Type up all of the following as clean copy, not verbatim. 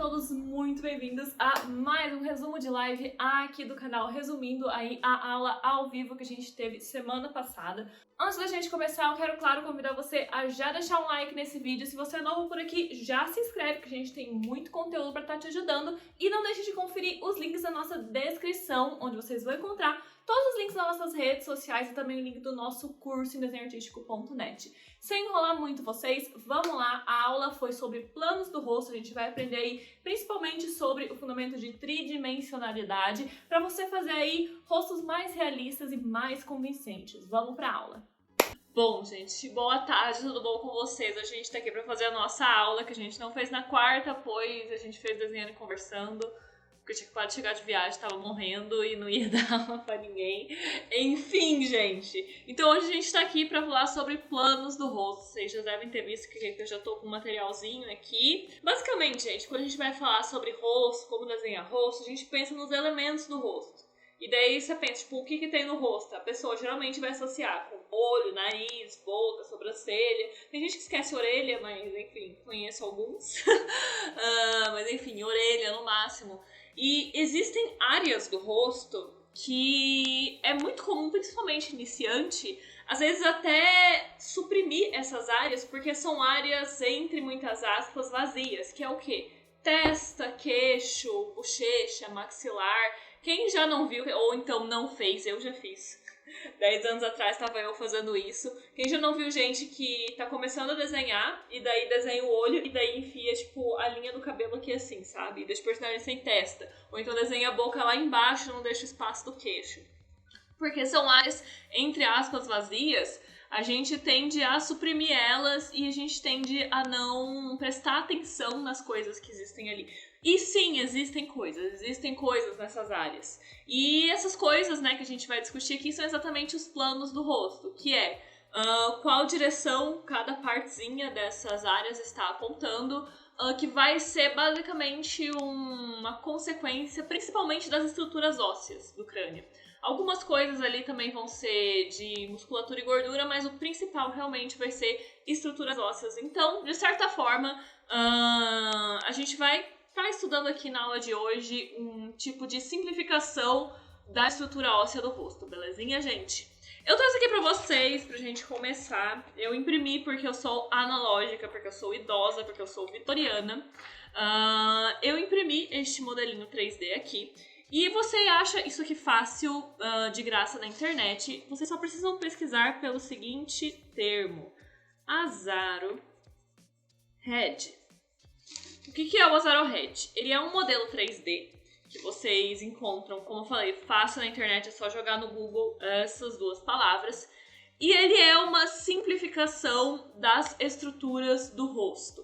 todos muito bem-vindos a mais um resumo de live aqui do canal, resumindo aí a aula ao vivo que a gente teve semana passada. Antes da gente começar, eu quero, claro, convidar você a já deixar um like nesse vídeo. Se você é novo por aqui, já se inscreve, que a gente tem muito conteúdo para estar te ajudando. E não deixe de conferir os links da nossa descrição, onde vocês vão encontrar todos os links das nossas redes sociais e também o link do nosso curso em desenhoartístico.net. Sem enrolar muito vocês, vamos lá. A aula foi sobre planos do rosto. A gente vai aprender aí principalmente sobre o fundamento de tridimensionalidade para você fazer aí rostos mais realistas e mais convincentes. Vamos para a aula. Bom, gente, boa tarde, tudo bom com vocês? A gente tá aqui para fazer a nossa aula, que a gente não fez na quarta, pois a gente fez desenhando e conversando. Porque eu tinha acabado de chegar de viagem, tava morrendo e não ia dar aula pra ninguém. Enfim, gente. Então hoje a gente tá aqui pra falar sobre planos do rosto. Vocês já devem ter visto que eu já tô com um materialzinho aqui. Basicamente, gente, quando a gente vai falar sobre rosto, como desenhar rosto, a gente pensa nos elementos do rosto. E daí você pensa, tipo, o que tem no rosto? A pessoa geralmente vai associar com olho, nariz, boca, sobrancelha. Tem gente que esquece orelha, mas enfim, conheço alguns. Mas enfim, orelha no máximo. E existem áreas do rosto que é muito comum, principalmente iniciante, às vezes até suprimir essas áreas, porque são áreas, entre muitas aspas, vazias, que é o quê? Testa, queixo, bochecha, maxilar. Quem já não viu, ou então não fez, eu já fiz. 10 anos atrás estava eu fazendo isso. Quem já não viu gente que tá começando a desenhar e daí desenha o olho e daí enfia, tipo, a linha do cabelo aqui assim, sabe? E deixa o personagem sem testa. Ou então desenha a boca lá embaixo e não deixa o espaço do queixo. Porque são áreas, entre aspas, vazias. A gente tende a suprimir elas e a gente tende a não prestar atenção nas coisas que existem ali. E sim, existem coisas nessas áreas. E essas coisas, né, que a gente vai discutir aqui são exatamente os planos do rosto, que é qual direção cada partezinha dessas áreas está apontando, que vai ser basicamente uma consequência, principalmente das estruturas ósseas do crânio. Algumas coisas ali também vão ser de musculatura e gordura, mas o principal realmente vai ser estruturas ósseas. Então, de certa forma, a gente vai estar estudando aqui na aula de hoje um tipo de simplificação da estrutura óssea do rosto, belezinha, gente? Eu trouxe aqui pra vocês, pra gente começar. Eu imprimi porque eu sou analógica, porque eu sou idosa, porque eu sou vitoriana. Eu imprimi este modelinho 3D aqui. E você acha isso aqui fácil, de graça na internet. Vocês só precisam pesquisar pelo seguinte termo: Azaro Head. O que é o Azaro Head? Ele é um modelo 3D que vocês encontram, como eu falei, fácil na internet, é só jogar no Google essas duas palavras. E ele é uma simplificação das estruturas do rosto.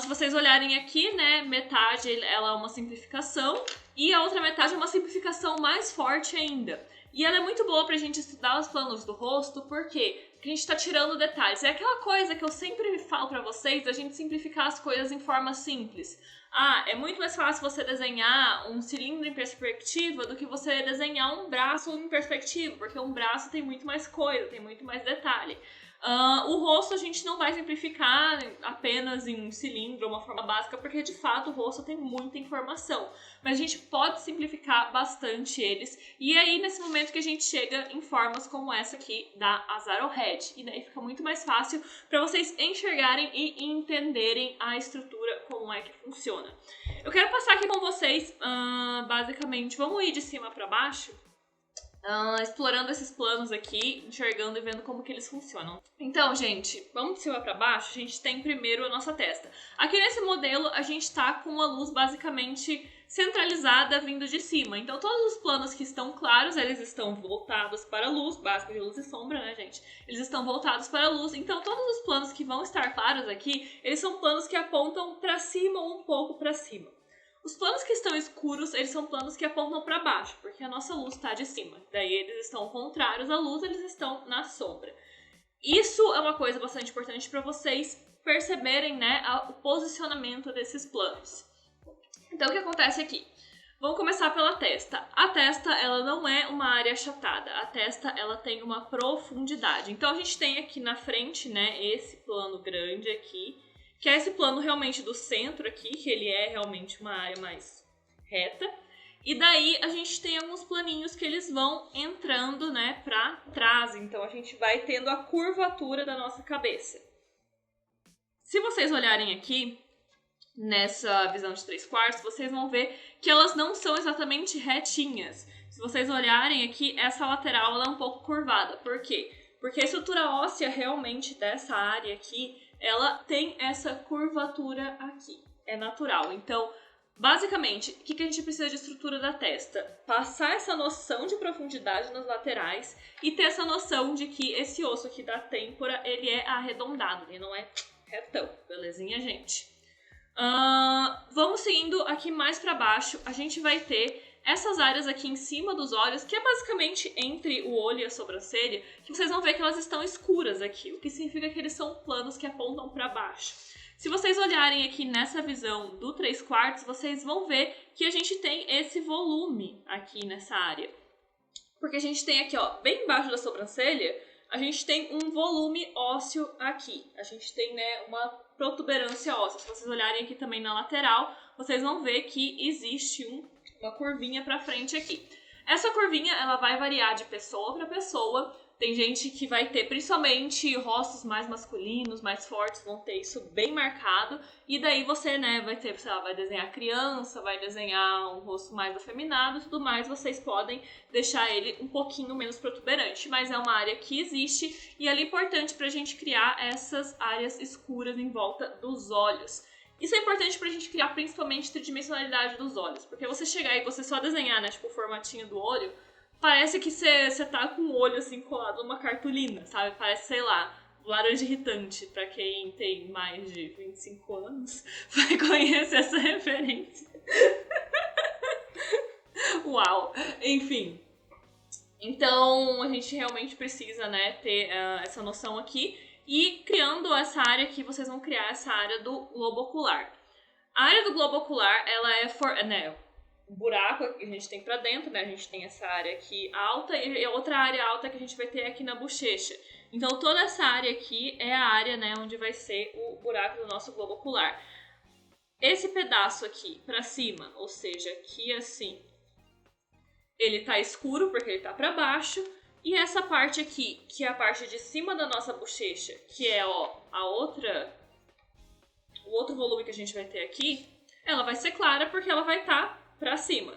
Se vocês olharem aqui, né, metade ela é uma simplificação e a outra metade é uma simplificação mais forte ainda. E ela é muito boa pra gente estudar os planos do rosto, porque a gente tá tirando detalhes. É aquela coisa que eu sempre falo pra vocês, a gente simplificar as coisas em forma simples. É muito mais fácil você desenhar um cilindro em perspectiva do que você desenhar um braço em perspectiva, porque um braço tem muito mais coisa, tem muito mais detalhe. O rosto a gente não vai simplificar apenas em um cilindro, uma forma básica, porque de fato o rosto tem muita informação. Mas a gente pode simplificar bastante eles. E aí nesse momento que a gente chega em formas como essa aqui da Azaro Head. E daí fica muito mais fácil para vocês enxergarem e entenderem a estrutura, como é que funciona. Eu quero passar aqui com vocês, basicamente, vamos ir de cima para baixo. Explorando esses planos aqui, enxergando e vendo como que eles funcionam. Então, gente, vamos de cima para baixo. A gente tem primeiro a nossa testa. Aqui nesse modelo, a gente tá com a luz basicamente centralizada vindo de cima. Então, todos os planos que estão claros, eles estão voltados para a luz, básico de luz e sombra, né, gente? Eles estão voltados para a luz. Então, todos os planos que vão estar claros aqui, eles são planos que apontam para cima ou um pouco para cima. Os planos que estão escuros, eles são planos que apontam para baixo, porque a nossa luz está de cima. Daí eles estão contrários à luz, eles estão na sombra. Isso é uma coisa bastante importante para vocês perceberem, né, o posicionamento desses planos. Então o que acontece aqui? Vamos começar pela testa. A testa, ela não é uma área achatada. A testa, ela tem uma profundidade. Então a gente tem aqui na frente, né, esse plano grande aqui. que é esse plano realmente do centro aqui, que ele é realmente uma área mais reta. E daí a gente tem alguns planinhos que eles vão entrando, né, pra trás. Então a gente vai tendo a curvatura da nossa cabeça. Se vocês olharem aqui, nessa visão de 3/4, vocês vão ver que elas não são exatamente retinhas. Se vocês olharem aqui, essa lateral ela é um pouco curvada. Por quê? Porque a estrutura óssea realmente dessa área aqui, ela tem essa curvatura aqui. É natural. Então, basicamente, o que a gente precisa de estrutura da testa? Passar essa noção de profundidade nas laterais e ter essa noção de que esse osso aqui da têmpora, ele é arredondado, ele não é retão. Belezinha, gente? Vamos seguindo aqui mais pra baixo, a gente vai ter essas áreas aqui em cima dos olhos, que é basicamente entre o olho e a sobrancelha, que vocês vão ver que elas estão escuras aqui, o que significa que eles são planos que apontam pra baixo. Se vocês olharem aqui nessa visão do 3/4, vocês vão ver que a gente tem esse volume aqui nessa área. Porque a gente tem aqui, ó, bem embaixo da sobrancelha, a gente tem um volume ósseo aqui. A gente tem, né, uma protuberância óssea. Se vocês olharem aqui também na lateral, vocês vão ver que existe uma curvinha pra frente aqui. Essa curvinha, ela vai variar de pessoa para pessoa. Tem gente que vai ter, principalmente rostos mais masculinos, mais fortes, vão ter isso bem marcado. E daí você, né, vai ter, sei lá, vai desenhar criança, vai desenhar um rosto mais afeminado e tudo mais. Vocês podem deixar ele um pouquinho menos protuberante. Mas é uma área que existe e ela é importante pra gente criar essas áreas escuras em volta dos olhos. Isso é importante pra gente criar principalmente tridimensionalidade dos olhos. Porque você chegar e você só desenhar, né, tipo, o formatinho do olho, parece que você tá com o olho assim colado numa cartolina, sabe? Parece, sei lá, laranja irritante. Pra quem tem mais de 25 anos, vai conhecer essa referência. Uau! Enfim. Então, a gente realmente precisa, né, ter essa noção aqui. E criando essa área aqui, vocês vão criar essa área do globo ocular. A área do globo ocular, ela é né, o buraco que a gente tem pra dentro, né? A gente tem essa área aqui alta e outra área alta que a gente vai ter aqui na bochecha. Então toda essa área aqui é a área, né, onde vai ser o buraco do nosso globo ocular. Esse pedaço aqui pra cima, ou seja, aqui assim, ele tá escuro porque ele tá pra baixo. E essa parte aqui, que é a parte de cima da nossa bochecha, que é, ó, o outro volume que a gente vai ter aqui, ela vai ser clara porque ela vai estar pra cima.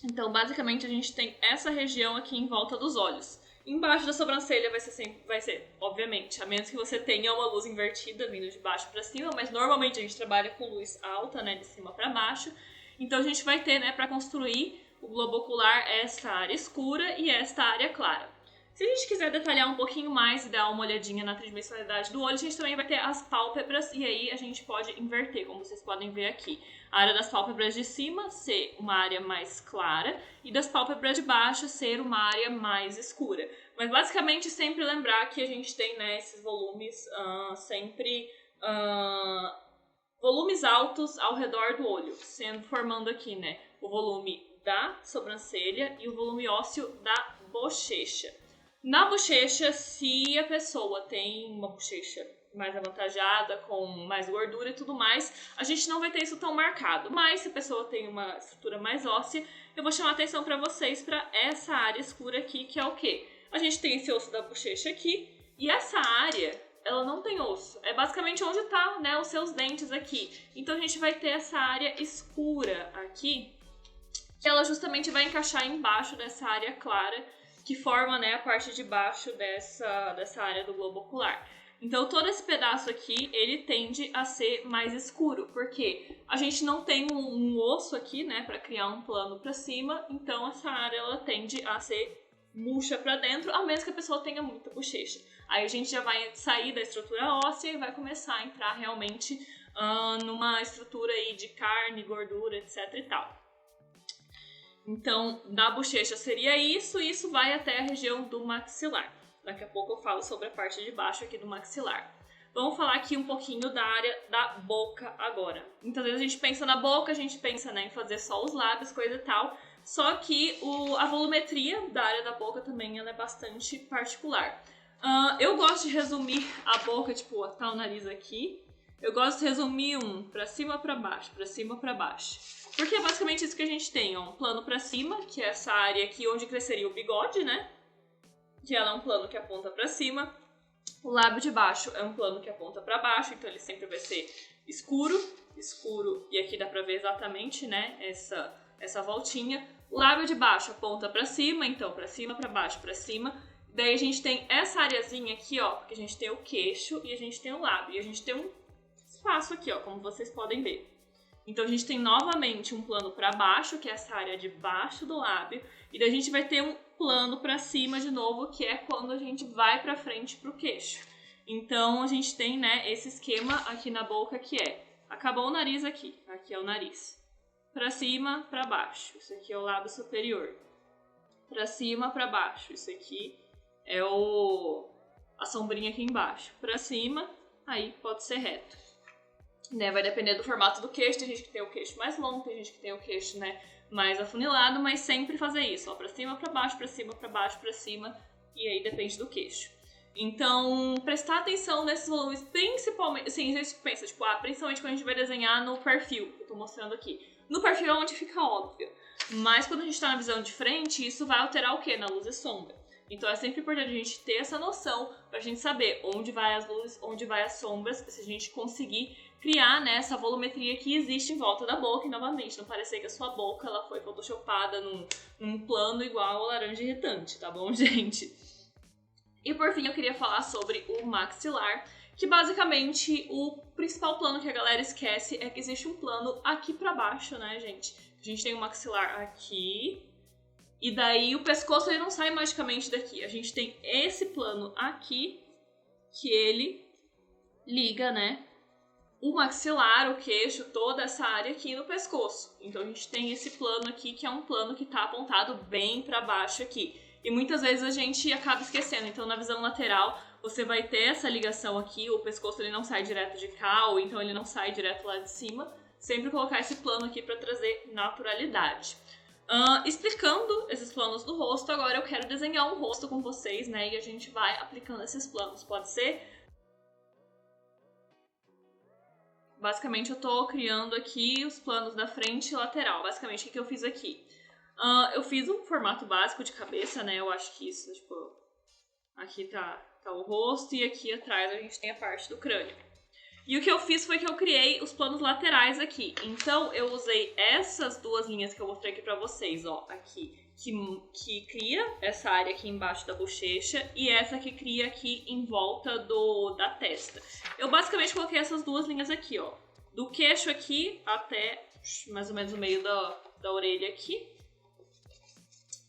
Então, basicamente, a gente tem essa região aqui em volta dos olhos. Embaixo da sobrancelha vai ser, obviamente, a menos que você tenha uma luz invertida vindo de baixo pra cima, mas normalmente a gente trabalha com luz alta, né, de cima pra baixo. Então, a gente vai ter, né, pra construir o globo ocular, esta área escura e esta área clara. Se a gente quiser detalhar um pouquinho mais e dar uma olhadinha na tridimensionalidade do olho, a gente também vai ter as pálpebras e aí a gente pode inverter, como vocês podem ver aqui. A área das pálpebras de cima ser uma área mais clara e das pálpebras de baixo ser uma área mais escura. Mas basicamente sempre lembrar que a gente tem, né, esses volumes volumes altos ao redor do olho, formando aqui, né, o volume da sobrancelha e o volume ósseo da bochecha. Na bochecha, se a pessoa tem uma bochecha mais avantajada, com mais gordura e tudo mais, a gente não vai ter isso tão marcado. Mas se a pessoa tem uma estrutura mais óssea, eu vou chamar a atenção para vocês para essa área escura aqui, que é o quê? A gente tem esse osso da bochecha aqui, e essa área, ela não tem osso. É basicamente onde tá, né, os seus dentes aqui. Então a gente vai ter essa área escura aqui, que ela justamente vai encaixar embaixo dessa área clara, que forma, né, a parte de baixo dessa área do globo ocular. Então todo esse pedaço aqui, ele tende a ser mais escuro, porque a gente não tem um osso aqui, né, para criar um plano para cima, então essa área ela tende a ser murcha para dentro, a menos que a pessoa tenha muita bochecha. Aí a gente já vai sair da estrutura óssea e vai começar a entrar realmente numa estrutura aí de carne, gordura, etc e tal. Então, da bochecha seria isso, e isso vai até a região do maxilar. Daqui a pouco eu falo sobre a parte de baixo aqui do maxilar. Vamos falar aqui um pouquinho da área da boca agora. Muitas vezes a gente pensa na boca, a gente pensa, né, em fazer só os lábios, coisa e tal. Só que a volumetria da área da boca também ela é bastante particular. Eu gosto de resumir a boca, tipo, tá o nariz aqui. Eu gosto de resumir pra cima, pra baixo, pra cima, pra baixo. Porque é basicamente isso que a gente tem, ó. Um plano pra cima, que é essa área aqui onde cresceria o bigode, né? Que ela é um plano que aponta pra cima. O lábio de baixo é um plano que aponta pra baixo, então ele sempre vai ser escuro, escuro, e aqui dá pra ver exatamente, né, essa voltinha. O lábio de baixo aponta pra cima, então pra cima, pra baixo, pra cima. Daí a gente tem essa areazinha aqui, ó, porque a gente tem o queixo e a gente tem o lábio. E a gente tem um espaço aqui, ó, como vocês podem ver. Então a gente tem novamente um plano pra baixo, que é essa área de baixo do lábio. E daí a gente vai ter um plano pra cima de novo, que é quando a gente vai pra frente pro queixo. Então a gente tem, né, esse esquema aqui na boca que é, acabou o nariz aqui é o nariz. Pra cima, pra baixo, isso aqui é o lábio superior. Pra cima, pra baixo, isso aqui é a sombrinha aqui embaixo. Pra cima, aí pode ser reto. Né, vai depender do formato do queixo, tem gente que tem o queixo mais longo, tem gente que tem o queixo, né, mais afunilado, mas sempre fazer isso, ó, pra cima, pra baixo, pra cima, pra baixo, pra cima, e aí depende do queixo. Então, prestar atenção nesses volumes, principalmente, assim, a gente pensa, tipo, principalmente quando a gente vai desenhar no perfil, que eu tô mostrando aqui. No perfil é onde fica óbvio, mas quando a gente tá na visão de frente, isso vai alterar o quê? Na luz e sombra. Então é sempre importante a gente ter essa noção pra gente saber onde vai as luzes, onde vai as sombras, se a gente conseguir criar, né, essa volumetria que existe em volta da boca e, novamente, não parecer que a sua boca ela foi photoshopada num plano igual ao laranja irritante, tá bom, gente? E por fim eu queria falar sobre o maxilar, que basicamente o principal plano que a galera esquece é que existe um plano aqui pra baixo, né, gente? A gente tem um maxilar aqui, e daí o pescoço ele não sai magicamente daqui. A gente tem esse plano aqui, que ele liga, né, o maxilar, o queixo, toda essa área aqui no pescoço. Então a gente tem esse plano aqui, que é um plano que tá apontado bem pra baixo aqui. E muitas vezes a gente acaba esquecendo. Então na visão lateral você vai ter essa ligação aqui, o pescoço ele não sai direto de cá, ou então ele não sai direto lá de cima. Sempre colocar esse plano aqui pra trazer naturalidade. Explicando esses planos do rosto, agora eu quero desenhar um rosto com vocês, né? E a gente vai aplicando esses planos, pode ser? Basicamente eu tô criando aqui os planos da frente e lateral. Basicamente o que eu fiz aqui? Eu fiz um formato básico de cabeça, né? Eu acho que isso, tipo... Aqui tá o rosto e aqui atrás a gente tem a parte do crânio. E o que eu fiz foi que eu criei os planos laterais aqui. Então eu usei essas duas linhas que eu mostrei aqui pra vocês, ó. Aqui, que cria essa área aqui embaixo da bochecha e essa que cria aqui em volta da testa. Eu basicamente coloquei essas duas linhas aqui, ó. Do queixo aqui até mais ou menos o meio da orelha aqui.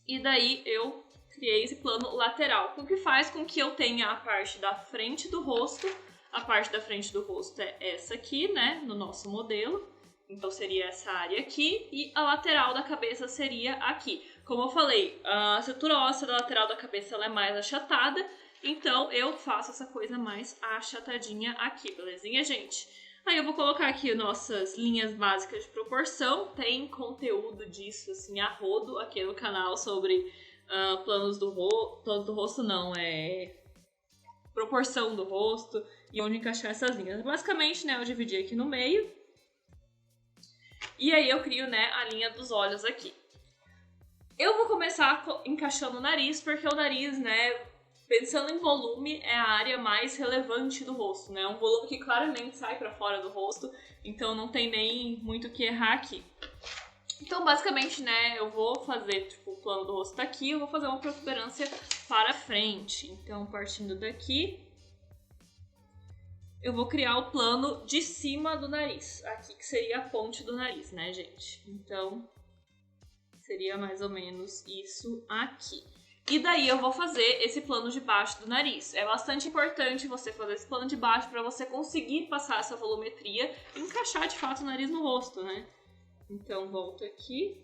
E daí eu criei esse plano lateral, o que faz com que eu tenha a parte da frente do rosto. A parte da frente do rosto é essa aqui, né, no nosso modelo. Então seria essa área aqui e a lateral da cabeça seria aqui. Como eu falei, a estrutura óssea da lateral da cabeça ela é mais achatada, então eu faço essa coisa mais achatadinha aqui, belezinha, gente? Aí eu vou colocar aqui nossas linhas básicas de proporção, tem conteúdo disso, assim, a rodo aqui no canal sobre planos do rosto, não, proporção do rosto e onde encaixar essas linhas. Basicamente, né, eu dividi aqui no meio e aí eu crio, né, a linha dos olhos aqui. Eu vou começar encaixando o nariz, porque o nariz, né, pensando em volume, é a área mais relevante do rosto, né? É um volume que claramente sai pra fora do rosto, então não tem nem muito o que errar aqui. Então, basicamente, né, eu vou fazer, tipo, o plano do rosto tá aqui, eu vou fazer uma protuberância para frente. Então, partindo daqui, eu vou criar o plano de cima do nariz, aqui que seria a ponte do nariz, né, gente? Então, seria mais ou menos isso aqui. E daí eu vou fazer esse plano de baixo do nariz. É bastante importante você fazer esse plano de baixo para você conseguir passar essa volumetria e encaixar de fato o nariz no rosto, né? Então volto aqui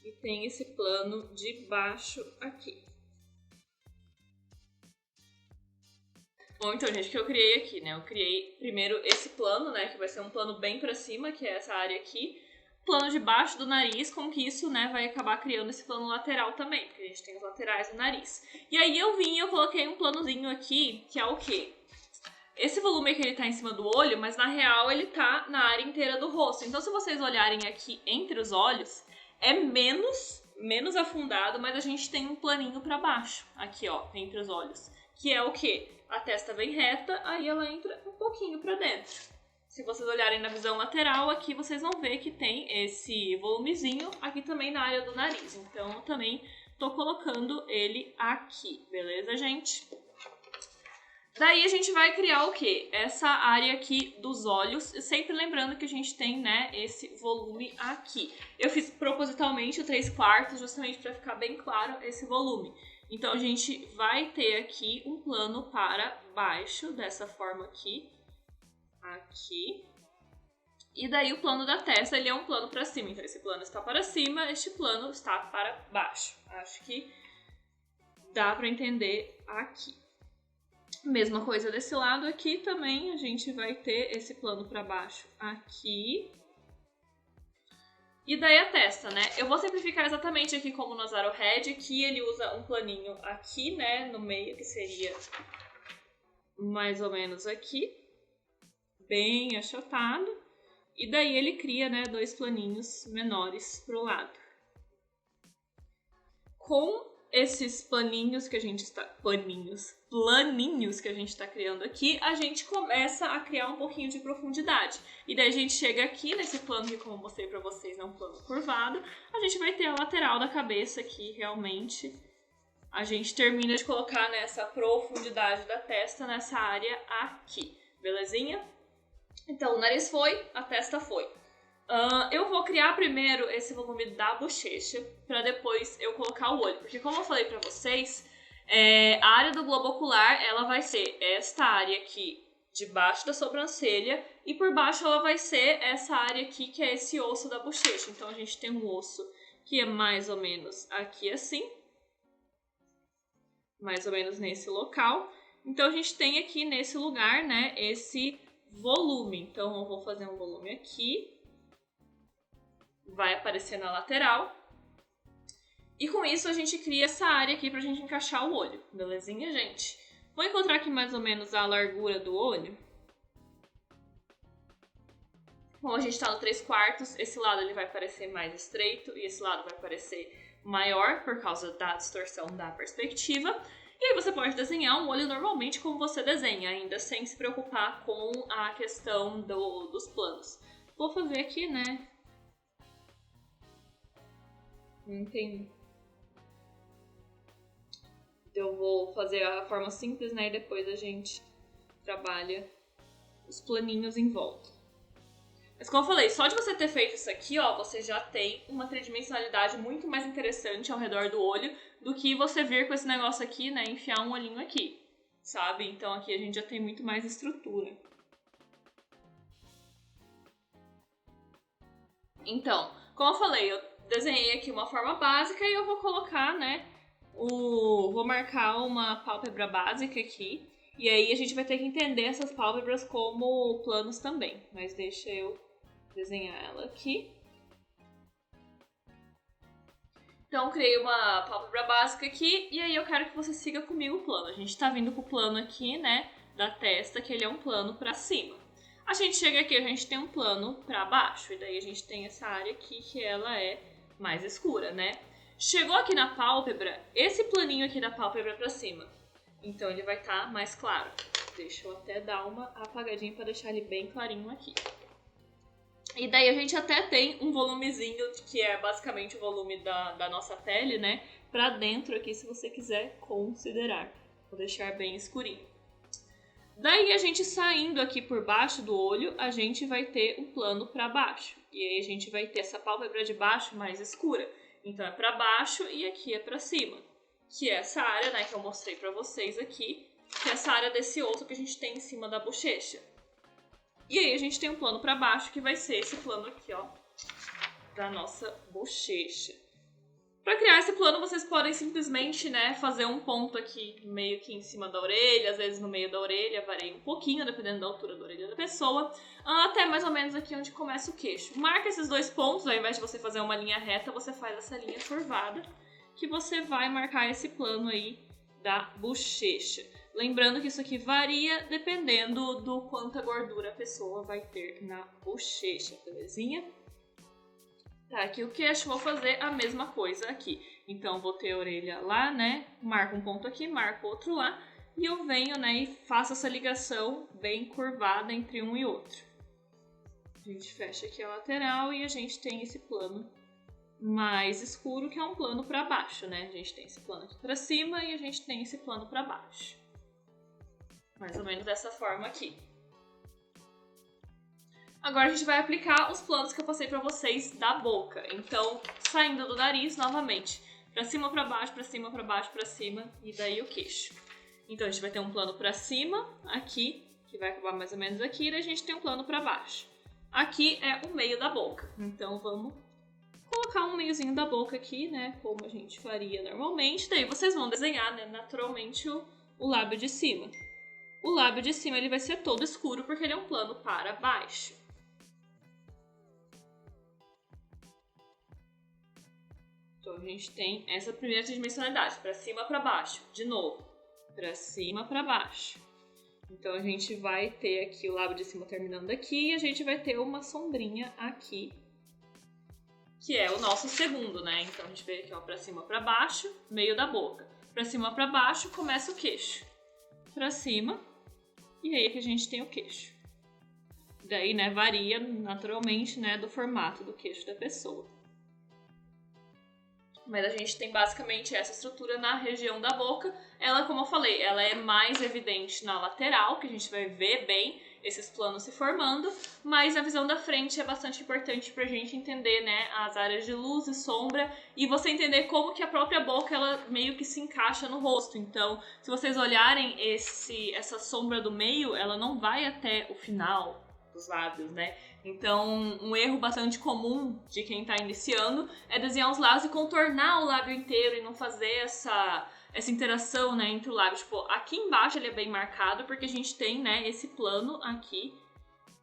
e tem esse plano de baixo aqui. Bom, então, gente, o que eu criei aqui, né? Eu criei primeiro esse plano, né? Que vai ser um plano bem pra cima, que é essa área aqui. Plano de baixo do nariz, com que isso, né, vai acabar criando esse plano lateral também, porque a gente tem os laterais do nariz. E aí eu coloquei um planozinho aqui, que é o quê? esse volume aqui ele tá em cima do olho, mas na real ele tá na área inteira do rosto. Então se vocês olharem aqui entre os olhos, é menos afundado, mas a gente tem um planinho pra baixo, aqui ó, entre os olhos. Que é o quê? A testa vem reta, aí ela entra um pouquinho pra dentro. Se vocês olharem na visão lateral, aqui vocês vão ver que tem esse volumezinho aqui também na área do nariz. Então eu também tô colocando ele aqui, beleza, gente? Daí a gente vai criar o quê? Essa área aqui dos olhos, sempre lembrando que a gente tem, né, esse volume aqui. Eu fiz propositalmente o 3/4, justamente para ficar bem claro esse volume. Então a gente vai ter aqui um plano para baixo, dessa forma aqui. Aqui. E daí o plano da testa, ele é um plano para cima. Então esse plano está para cima, este plano está para baixo. Acho que dá para entender aqui. Mesma coisa desse lado aqui também, a gente vai ter esse plano para baixo aqui. E daí a testa, né? Eu vou simplificar exatamente aqui como no Azaro Red, que ele usa um planinho aqui, né, no meio, que seria mais ou menos aqui, bem achatado. E daí ele cria, né, 2 planinhos menores pro lado. Com esses planinhos que a gente está... planinhos que a gente está criando aqui, a gente começa a criar um pouquinho de profundidade. E daí a gente chega aqui nesse plano que, como eu mostrei pra vocês, é um plano curvado. A gente vai ter a lateral da cabeça aqui, realmente. A gente termina de colocar nessa profundidade da testa, nessa área aqui. Belezinha? Então, o nariz foi, a testa foi. Eu vou criar primeiro esse volume da bochecha, pra depois eu colocar o olho. Porque como eu falei pra vocês, a área do globo ocular, ela vai ser esta área aqui debaixo da sobrancelha, e por baixo ela vai ser essa área aqui, que é esse osso da bochecha. Então a gente tem um osso que é mais ou menos aqui assim, mais ou menos nesse local. Então a gente tem aqui nesse lugar, né, esse volume. Então eu vou fazer um volume aqui, vai aparecer na lateral. E com isso a gente cria essa área aqui pra gente encaixar o olho, belezinha, gente? Vou encontrar aqui mais ou menos a largura do olho. Como a gente tá no 3/4, esse lado ele vai parecer mais estreito e esse lado vai parecer maior por causa da distorção da perspectiva. E aí você pode desenhar um olho normalmente como você desenha, ainda sem se preocupar com a questão dos planos. Vou fazer aqui, né? Entendi. Eu vou fazer a forma simples, né? E depois a gente trabalha os planinhos em volta. Mas como eu falei, só de você ter feito isso aqui, ó, você já tem uma tridimensionalidade muito mais interessante ao redor do olho do que você vir com esse negócio aqui, né? Enfiar um olhinho aqui, sabe? Então aqui a gente já tem muito mais estrutura. Então, como eu falei, eu desenhei aqui uma forma básica e eu vou colocar, né? Vou marcar uma pálpebra básica aqui. E aí a gente vai ter que entender essas pálpebras como planos também. Mas deixa eu desenhar ela aqui. Então criei uma pálpebra básica aqui. E aí eu quero que você siga comigo o plano. A gente tá vindo com o plano aqui, né, da testa, que ele é um plano pra cima. A gente chega aqui, a gente tem um plano pra baixo. E daí a gente tem essa área aqui que ela é mais escura, né? Chegou aqui na pálpebra, esse planinho aqui da pálpebra pra cima. Então ele vai estar mais claro. Deixa eu até dar uma apagadinha pra deixar ele bem clarinho aqui. E daí a gente até tem um volumezinho, que é basicamente o volume da nossa pele, né? Pra dentro aqui, se você quiser considerar. Vou deixar bem escurinho. Daí a gente saindo aqui por baixo do olho, a gente vai ter um plano pra baixo. E aí a gente vai ter essa pálpebra de baixo mais escura. Então é pra baixo e aqui é pra cima. Que é essa área, né, que eu mostrei pra vocês aqui. Que é essa área desse osso que a gente tem em cima da bochecha. E aí a gente tem um plano pra baixo, que vai ser esse plano aqui, ó. Da nossa bochecha. Pra criar esse plano, vocês podem simplesmente, né, fazer um ponto aqui meio que em cima da orelha, às vezes no meio da orelha, varia um pouquinho, dependendo da altura da orelha da pessoa, até mais ou menos aqui onde começa o queixo. Marca esses 2 pontos, ao invés de você fazer uma linha reta, você faz essa linha curvada, que você vai marcar esse plano aí da bochecha. Lembrando que isso aqui varia dependendo do quanta gordura a pessoa vai ter na bochecha, belezinha? Tá, aqui o queixo, vou fazer a mesma coisa aqui. Então, vou ter a orelha lá, né? Marco um ponto aqui, marco outro lá. E eu venho, né, e faço essa ligação bem curvada entre um e outro. A gente fecha aqui a lateral e a gente tem esse plano mais escuro, que é um plano para baixo, né? A gente tem esse plano aqui para cima e a gente tem esse plano para baixo. Mais ou menos dessa forma aqui. Agora a gente vai aplicar os planos que eu passei para vocês da boca. Então, saindo do nariz, novamente, para cima, para baixo, para cima, para baixo, para cima e daí o queixo. Então, a gente vai ter um plano para cima, aqui, que vai acabar mais ou menos aqui, e a gente tem um plano para baixo. Aqui é o meio da boca. Então, vamos colocar um meiozinho da boca aqui, né, como a gente faria normalmente. Daí vocês vão desenhar, né, naturalmente o lábio de cima. O lábio de cima ele vai ser todo escuro porque ele é um plano para baixo. Então, a gente tem essa primeira tridimensionalidade, para cima, para baixo, de novo. Para cima, para baixo. Então, a gente vai ter aqui o lábio de cima terminando aqui e a gente vai ter uma sombrinha aqui, que é o nosso segundo, né? Então, a gente vê aqui, ó, para cima, para baixo, meio da boca. Para cima, para baixo, começa o queixo. Para cima, e aí que a gente tem o queixo. Daí, né, varia naturalmente, né, do formato do queixo da pessoa. Mas a gente tem basicamente essa estrutura na região da boca. Ela, como eu falei, ela é mais evidente na lateral, que a gente vai ver bem esses planos se formando. Mas a visão da frente é bastante importante pra gente entender, né, as áreas de luz e sombra. E você entender como que a própria boca, ela meio que se encaixa no rosto. Então, se vocês olharem essa sombra do meio, ela não vai até o final dos lábios, né? Então, um erro bastante comum de quem tá iniciando é desenhar os lábios e contornar o lábio inteiro e não fazer essa interação, né, entre o lábio. Tipo, aqui embaixo ele é bem marcado porque a gente tem, né, esse plano aqui,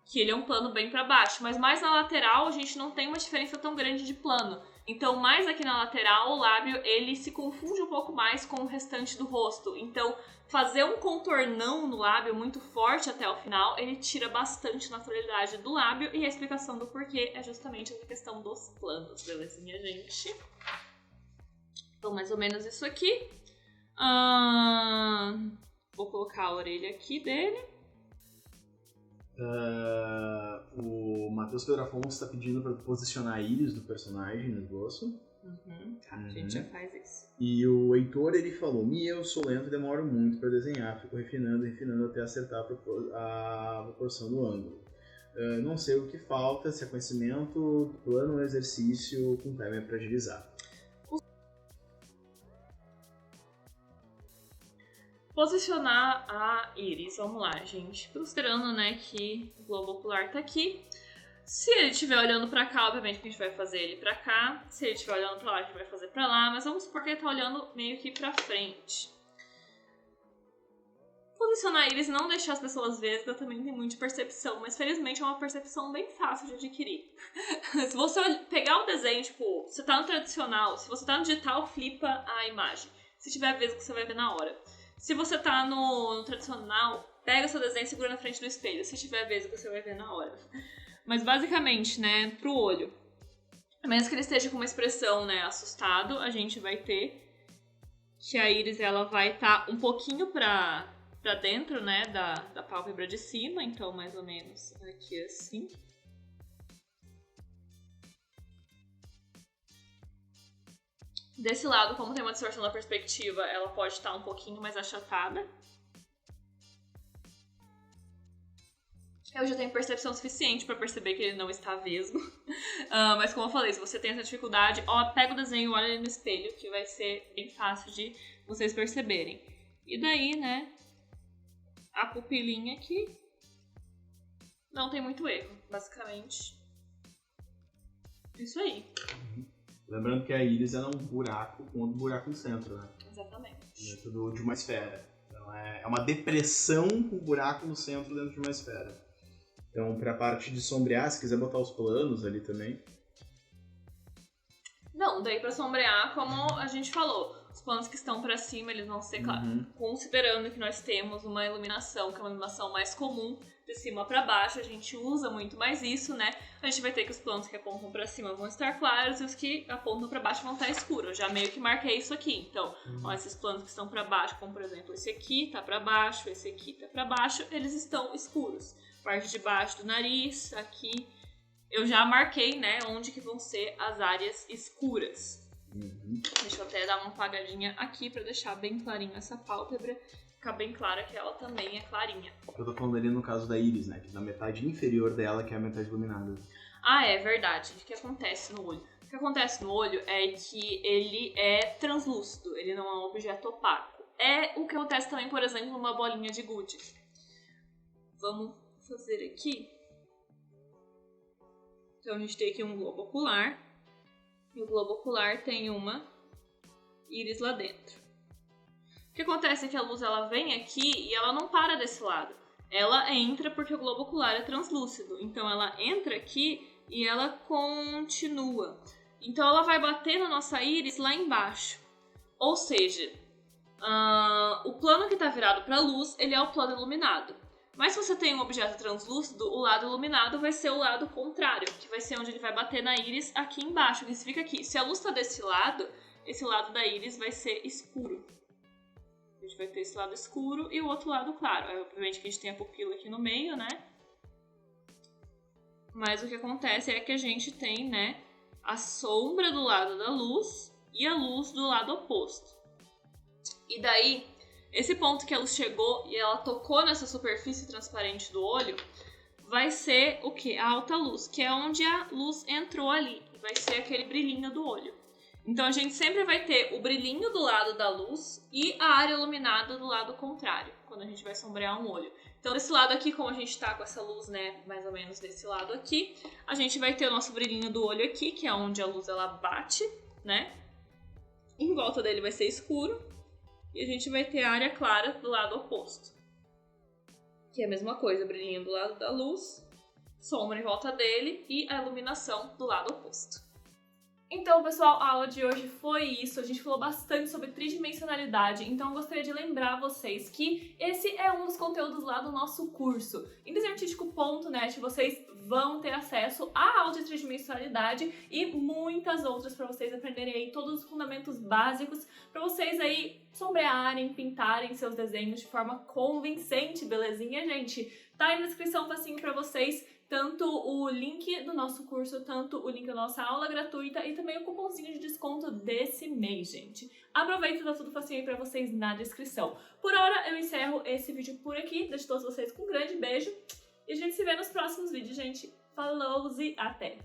que ele é um plano bem pra baixo. Mas mais na lateral a gente não tem uma diferença tão grande de plano. Então, mais aqui na lateral, o lábio, ele se confunde um pouco mais com o restante do rosto. Então, fazer um contornão no lábio muito forte até o final, ele tira bastante naturalidade do lábio. E a explicação do porquê é justamente a questão dos planos, belezinha, gente? Então, mais ou menos isso aqui. Vou colocar a orelha aqui dele. O Matheus Pedro Afonso está pedindo para posicionar a íris do personagem no esboço. Tá, a gente já faz isso. E o Heitor, ele falou: eu sou lento e demoro muito para desenhar, fico refinando até acertar a proporção do ângulo. Não sei o que falta, se é conhecimento, plano ou exercício com timer para agilizar. Posicionar a íris, vamos lá, gente. Considerando, né, que o globo ocular tá aqui. Se ele estiver olhando pra cá, obviamente que a gente vai fazer ele pra cá. Se ele estiver olhando pra lá, a gente vai fazer pra lá. Mas vamos supor que ele tá olhando meio que pra frente. Posicionar a íris e não deixar as pessoas verem, eu também tenho muita percepção. Mas felizmente é uma percepção bem fácil de adquirir. Se você pegar o desenho, tipo, você tá no tradicional, se você tá no digital, flipa a imagem. Se tiver vesgo, você vai ver na hora. Se você tá no tradicional, pega o seu desenho e segura na frente do espelho. Se tiver vesgo, você vai ver na hora. Mas basicamente, né, pro olho, a menos que ele esteja com uma expressão, né, assustado, a gente vai ter que a íris, ela vai estar um pouquinho pra dentro, né, da pálpebra de cima. Então, mais ou menos aqui assim. Desse lado, como tem uma distorção da perspectiva, ela pode estar um pouquinho mais achatada. Eu já tenho percepção suficiente para perceber que ele não está vesgo. Mas como eu falei, se você tem essa dificuldade, pega o desenho e olha ele no espelho, que vai ser bem fácil de vocês perceberem. E daí, né, a pupilinha aqui não tem muito erro, basicamente. Isso aí. Lembrando que a íris é um buraco com outro buraco no centro, né? Exatamente. Dentro de uma esfera. Então é uma depressão com buraco no centro dentro de uma esfera. Então, para a parte de sombrear, se quiser botar os planos ali também. Não, daí para sombrear, como a gente falou, Os planos que estão pra cima, eles vão ser, claro, considerando que nós temos uma iluminação, que é uma iluminação mais comum, de cima pra baixo, a gente usa muito mais isso, né? A gente vai ter que os planos que apontam pra cima vão estar claros e os que apontam pra baixo vão estar escuros. Eu já meio que marquei isso aqui. Então, ó, esses planos que estão pra baixo, como por exemplo esse aqui tá pra baixo, esse aqui tá pra baixo, eles estão escuros. Parte de baixo do nariz, aqui, eu já marquei, né, onde que vão ser as áreas escuras. Deixa eu até dar uma apagadinha aqui pra deixar bem clarinho essa pálpebra, ficar bem clara que ela também é clarinha. Eu tô falando ali no caso da íris, né, que na metade inferior dela, que é a metade iluminada. Ah, é verdade. O que acontece no olho? O que acontece no olho é que ele é translúcido, ele não é um objeto opaco. É o que acontece também, por exemplo, numa bolinha de gude. Vamos fazer aqui. Então a gente tem aqui um globo ocular. E o globo ocular tem uma íris lá dentro. O que acontece é que a luz ela vem aqui e ela não para desse lado. Ela entra porque o globo ocular é translúcido. Então ela entra aqui e ela continua. Então ela vai bater na nossa íris lá embaixo. Ou seja, o plano que está virado para a luz, ele é o plano iluminado. Mas se você tem um objeto translúcido, o lado iluminado vai ser o lado contrário, que vai ser onde ele vai bater na íris aqui embaixo, que significa que se a luz está desse lado, esse lado da íris vai ser escuro. A gente vai ter esse lado escuro e o outro lado claro. Aí, obviamente que a gente tem a pupila aqui no meio, né? Mas o que acontece é que a gente tem, né, a sombra do lado da luz e a luz do lado oposto. E daí, esse ponto que a luz chegou e ela tocou nessa superfície transparente do olho, vai ser o quê? A alta luz, que é onde a luz entrou ali. Vai ser aquele brilhinho do olho. Então a gente sempre vai ter o brilhinho do lado da luz e a área iluminada do lado contrário, quando a gente vai sombrear um olho. Então desse lado aqui, como a gente tá com essa luz, né, mais ou menos desse lado aqui, a gente vai ter o nosso brilhinho do olho aqui, que é onde a luz ela bate, né? Em volta dele vai ser escuro. E a gente vai ter a área clara do lado oposto. Que é a mesma coisa, brilhinho do lado da luz, sombra em volta dele e a iluminação do lado oposto. Então, pessoal, a aula de hoje foi isso. A gente falou bastante sobre tridimensionalidade, então eu gostaria de lembrar vocês que esse é um dos conteúdos lá do nosso curso. Em desenhartístico.net vocês vão ter acesso à aula de tridimensionalidade e muitas outras para vocês aprenderem aí todos os fundamentos básicos para vocês aí sombrearem, pintarem seus desenhos de forma convincente, belezinha, gente? Tá aí na descrição facinho para vocês. Tanto o link do nosso curso, tanto o link da nossa aula gratuita e também o cupomzinho de desconto desse mês, gente. Aproveita e dá tudo facinho aí pra vocês na descrição. Por hora, eu encerro esse vídeo por aqui. Deixo todos vocês com um grande beijo. E a gente se vê nos próximos vídeos, gente. Falou e até!